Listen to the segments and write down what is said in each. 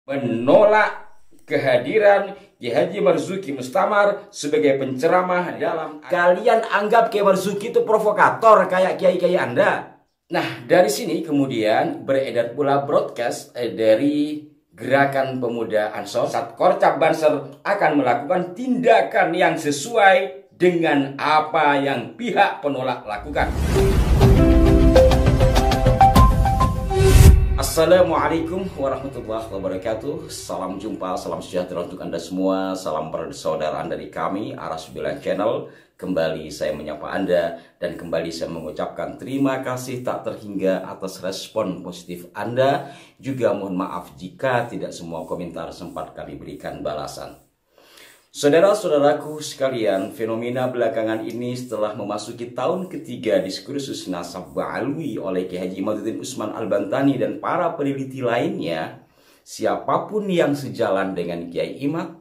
menolak kehadiran Kiai Haji Marzuki Mustamar sebagai penceramah dalam. Kalian anggap Kiai Marzuki itu provokator kayak kiai-kiai Anda. Nah, dari sini kemudian beredar pula broadcast dari Gerakan Pemuda Ansor. Satkorcap Banser akan melakukan tindakan yang sesuai dengan apa yang pihak penolak lakukan. Assalamualaikum warahmatullahi wabarakatuh. Salam jumpa, salam sejahtera untuk Anda semua. Salam persaudaraan dari kami, Aras 9 Channel. Kembali saya menyapa Anda dan kembali saya mengucapkan terima kasih tak terhingga atas respon positif Anda. Juga mohon maaf jika tidak semua komentar sempat kami berikan balasan. Saudara-saudaraku sekalian, fenomena belakangan ini setelah memasuki tahun ketiga diskursus nasab ba'alwi oleh Kiai Haji Imaduddin Usman Al-Bantani dan para peneliti lainnya, siapapun yang sejalan dengan Kiai Imad,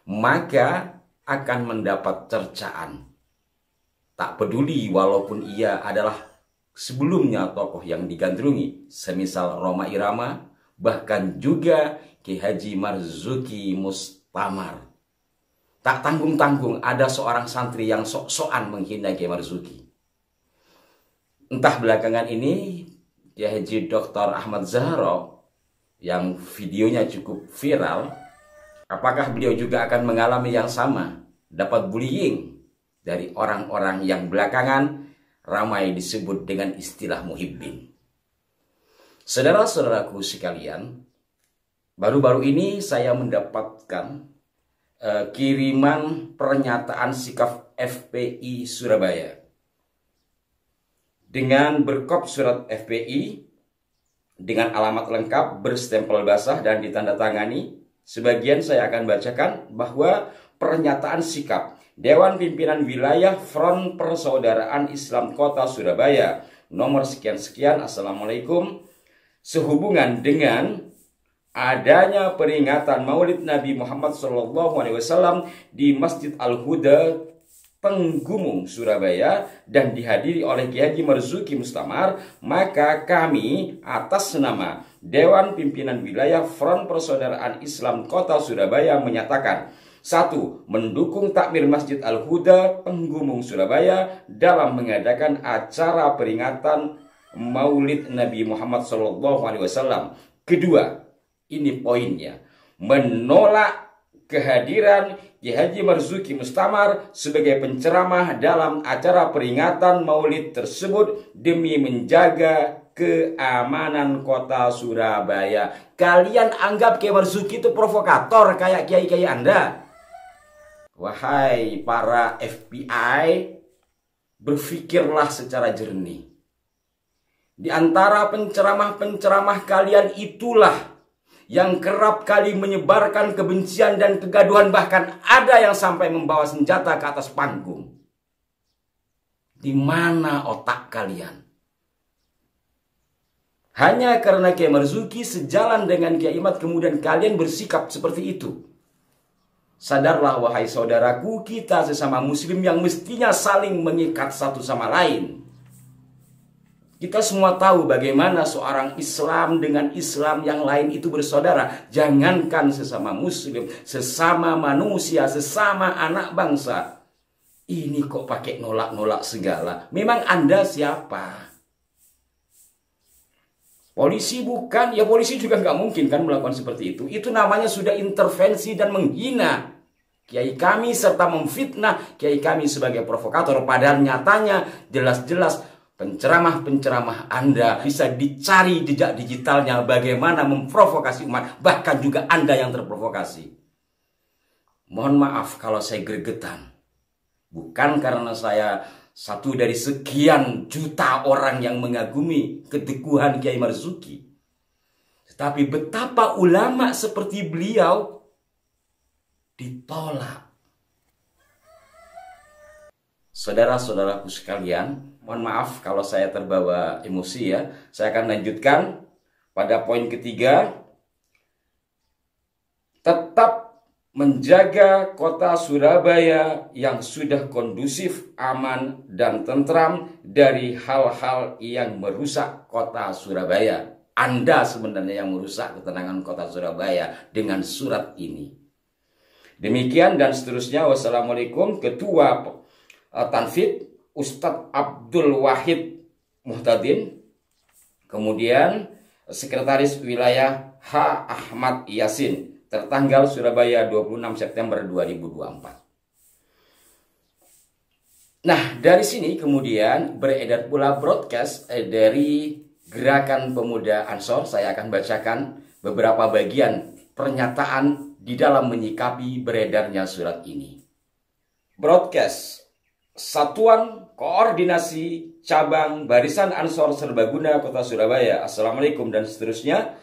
maka akan mendapat cercaan. Tak peduli walaupun ia adalah sebelumnya tokoh yang digandrungi, semisal Rhoma Irama, bahkan juga Kiai Haji Marzuki Mustamar. Tak tanggung-tanggung ada seorang santri yang sok-sokan menghina Kiai Marzuki. Entah belakangan ini Kiai Haji Dr. Ahmad Zahro yang videonya cukup viral, apakah beliau juga akan mengalami yang sama, dapat bullying dari orang-orang yang belakangan ramai disebut dengan istilah muhibbin. Saudara-saudaraku sekalian, baru-baru ini saya mendapatkan kiriman pernyataan sikap FPI Surabaya dengan berkop surat FPI dengan alamat lengkap berstempel basah dan ditandatangani. Sebagian saya akan bacakan bahwa pernyataan sikap Dewan Pimpinan Wilayah Front Persaudaraan Islam Kota Surabaya nomor sekian-sekian. Assalamualaikum. Sehubungan dengan adanya peringatan Maulid Nabi Muhammad SAW di Masjid Al-Huda Penggumung Surabaya dan dihadiri oleh Kiai Haji Marzuki Mustamar, maka kami atas nama Dewan Pimpinan Wilayah Front Persaudaraan Islam Kota Surabaya menyatakan: 1. Mendukung takmir Masjid Al-Huda Penggumung Surabaya dalam mengadakan acara peringatan Maulid Nabi Muhammad SAW. Kedua, ini poinnya, menolak kehadiran Kiai Haji Marzuki Mustamar sebagai penceramah dalam acara peringatan Maulid tersebut demi menjaga keamanan kota Surabaya. Kalian anggap Kiai Marzuki itu provokator kayak kiai-kiai Anda? Wahai para FBI, berpikirlah secara jernih. Di antara penceramah-penceramah kalian itulah yang kerap kali menyebarkan kebencian dan kegaduhan, bahkan ada yang sampai membawa senjata ke atas panggung. Di mana otak kalian? Hanya karena Kiai Marzuki sejalan dengan Kiai Imad kemudian kalian bersikap seperti itu. Sadarlah wahai saudaraku, kita sesama muslim yang mestinya saling mengikat satu sama lain. Kita semua tahu bagaimana seorang Islam dengan Islam yang lain itu bersaudara. Jangankan sesama muslim, sesama manusia, sesama anak bangsa. Ini kok pakai nolak-nolak segala. Memang Anda siapa? Polisi bukan? Ya polisi juga nggak mungkin kan melakukan seperti itu. Itu namanya sudah intervensi dan menghina kiai kami serta memfitnah kiai kami sebagai provokator. Padahal nyatanya jelas-jelas penceramah-penceramah Anda bisa dicari jejak digitalnya bagaimana memprovokasi umat, bahkan juga Anda yang terprovokasi. Mohon maaf kalau saya gregetan. Bukan karena saya satu dari sekian juta orang yang mengagumi keteguhan Kiai Marzuki, tetapi betapa ulama seperti beliau ditolak. Saudara-saudaraku sekalian, mohon maaf kalau saya terbawa emosi ya. Saya akan lanjutkan pada poin ketiga. Tetap menjaga kota Surabaya yang sudah kondusif, aman, dan tentram dari hal-hal yang merusak kota Surabaya. Anda sebenarnya yang merusak ketenangan kota Surabaya dengan surat ini. Demikian dan seterusnya. Wassalamualaikum. Ketua Tanfid Ustadz Abdul Wahid Muhtadin. Kemudian Sekretaris Wilayah H. Ahmad Yasin. Tertanggal Surabaya 26 September 2024. Nah, dari sini kemudian beredar pula broadcast dari Gerakan Pemuda Ansor. Saya akan bacakan beberapa bagian pernyataan di dalam menyikapi beredarnya surat ini. Broadcast Satuan Koordinasi Cabang Barisan Ansor Serbaguna Kota Surabaya. Assalamualaikum dan seterusnya.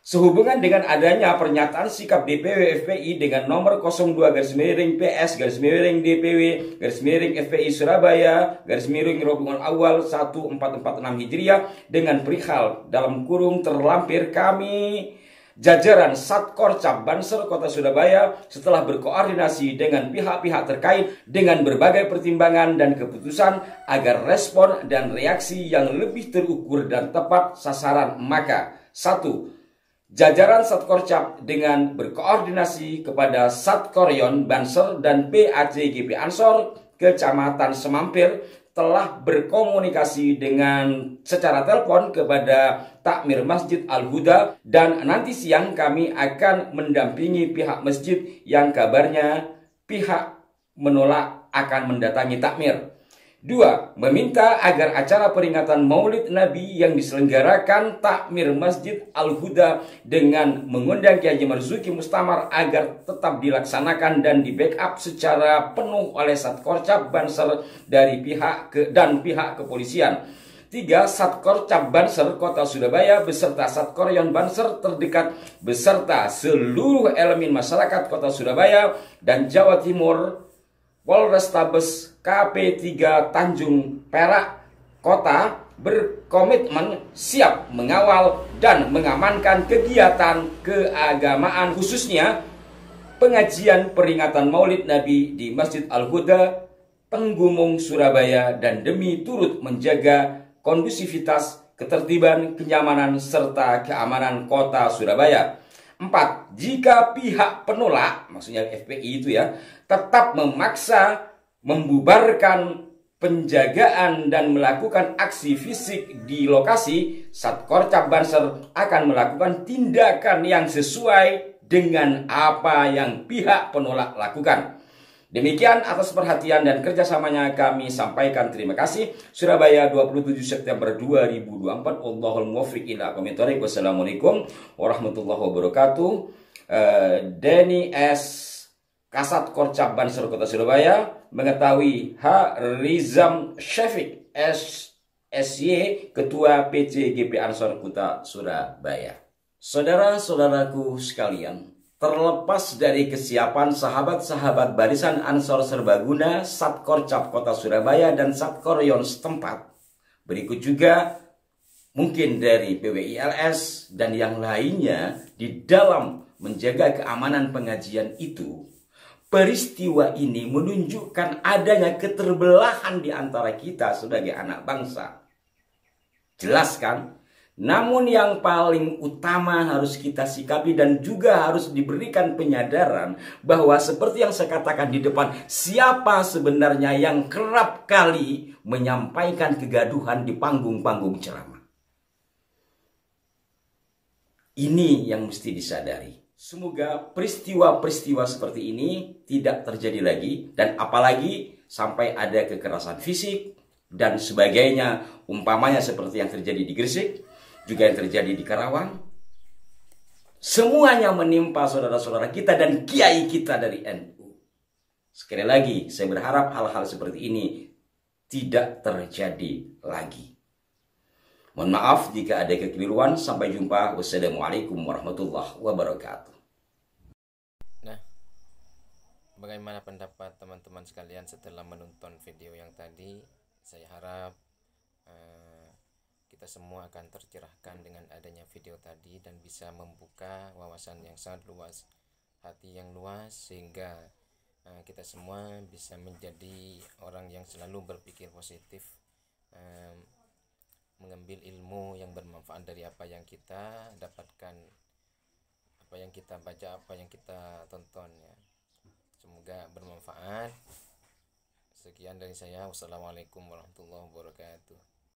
Sehubungan dengan adanya pernyataan sikap DPW FPI dengan nomor 02-PS-DPW-FPI Surabaya Rombongan Awal 1446 Hijriah dengan perihal dalam kurung terlampir kami jajaran Satkorcap Banser Kota Surabaya setelah berkoordinasi dengan pihak-pihak terkait dengan berbagai pertimbangan dan keputusan agar respon dan reaksi yang lebih terukur dan tepat sasaran, maka 1. Jajaran Satkorcap dengan berkoordinasi kepada Satkoryon Banser dan PACGP Ansor Kecamatan Semampir telah berkomunikasi dengan secara telepon kepada Takmir Masjid Al-Huda dan nanti siang kami akan mendampingi pihak masjid yang kabarnya pihak menolak akan mendatangi takmir. 2. Meminta agar acara peringatan Maulid Nabi yang diselenggarakan Takmir Masjid Al-Huda dengan mengundang Kiai Haji Marzuki Mustamar agar tetap dilaksanakan dan di backup secara penuh oleh Satkorcap Banser dari pihak kepolisian. 3. Satkorcap Banser Kota Surabaya beserta Satkoryon Banser terdekat beserta seluruh elemen masyarakat Kota Surabaya dan Jawa Timur, Polrestabes KP3 Tanjung Perak Kota berkomitmen siap mengawal dan mengamankan kegiatan keagamaan khususnya pengajian peringatan Maulid Nabi di Masjid Al-Huda, Penggumung, Surabaya dan demi turut menjaga kondusivitas, ketertiban, kenyamanan serta keamanan Kota Surabaya. 4. Jika pihak penolak, maksudnya FPI itu ya, tetap memaksa membubarkan penjagaan dan melakukan aksi fisik di lokasi, Satkorcap Banser akan melakukan tindakan yang sesuai dengan apa yang pihak penolak lakukan. Demikian atas perhatian dan kerjasamanya kami sampaikan terima kasih. Surabaya 27 September 2024. Allahul muwaffiq ila aqwamit thoriq. Wassalamualaikum warahmatullahi wabarakatuh. Denny S. Kasat Korcap Banser Kota Surabaya mengetahui H. Rizam Syafiq SY Ketua PCGP Ansor Kota Surabaya. Saudara-saudaraku sekalian, terlepas dari kesiapan sahabat-sahabat Barisan Ansor Serbaguna, Satkorcap Kota Surabaya dan Satkoryon setempat, berikut juga mungkin dari PWILS dan yang lainnya di dalam menjaga keamanan pengajian itu. Peristiwa ini menunjukkan adanya keterbelahan di antara kita sebagai anak bangsa. Jelas kan? Namun yang paling utama harus kita sikapi dan juga harus diberikan penyadaran bahwa seperti yang saya katakan di depan, siapa sebenarnya yang kerap kali menyampaikan kegaduhan di panggung-panggung ceramah. Ini yang mesti disadari. Semoga peristiwa-peristiwa seperti ini tidak terjadi lagi dan apalagi sampai ada kekerasan fisik dan sebagainya, umpamanya seperti yang terjadi di Gresik, juga yang terjadi di Karawang. Semuanya menimpa saudara-saudara kita dan kiai kita dari NU. Sekali lagi, saya berharap hal-hal seperti ini tidak terjadi lagi. Mohon maaf jika ada kekeliruan. Sampai jumpa. Wassalamualaikum warahmatullahi wabarakatuh. Nah, bagaimana pendapat teman-teman sekalian setelah menonton video yang tadi? Saya harap kita semua akan tercerahkan dengan adanya video tadi dan bisa membuka wawasan yang sangat luas, hati yang luas, sehingga kita semua bisa menjadi orang yang selalu berpikir positif, mengambil mengambil ilmu yang bermanfaat dari apa yang kita dapatkan, apa yang kita baca, apa yang kita tonton ya. Semoga bermanfaat. Sekian dari saya. Wassalamualaikum warahmatullahi wabarakatuh.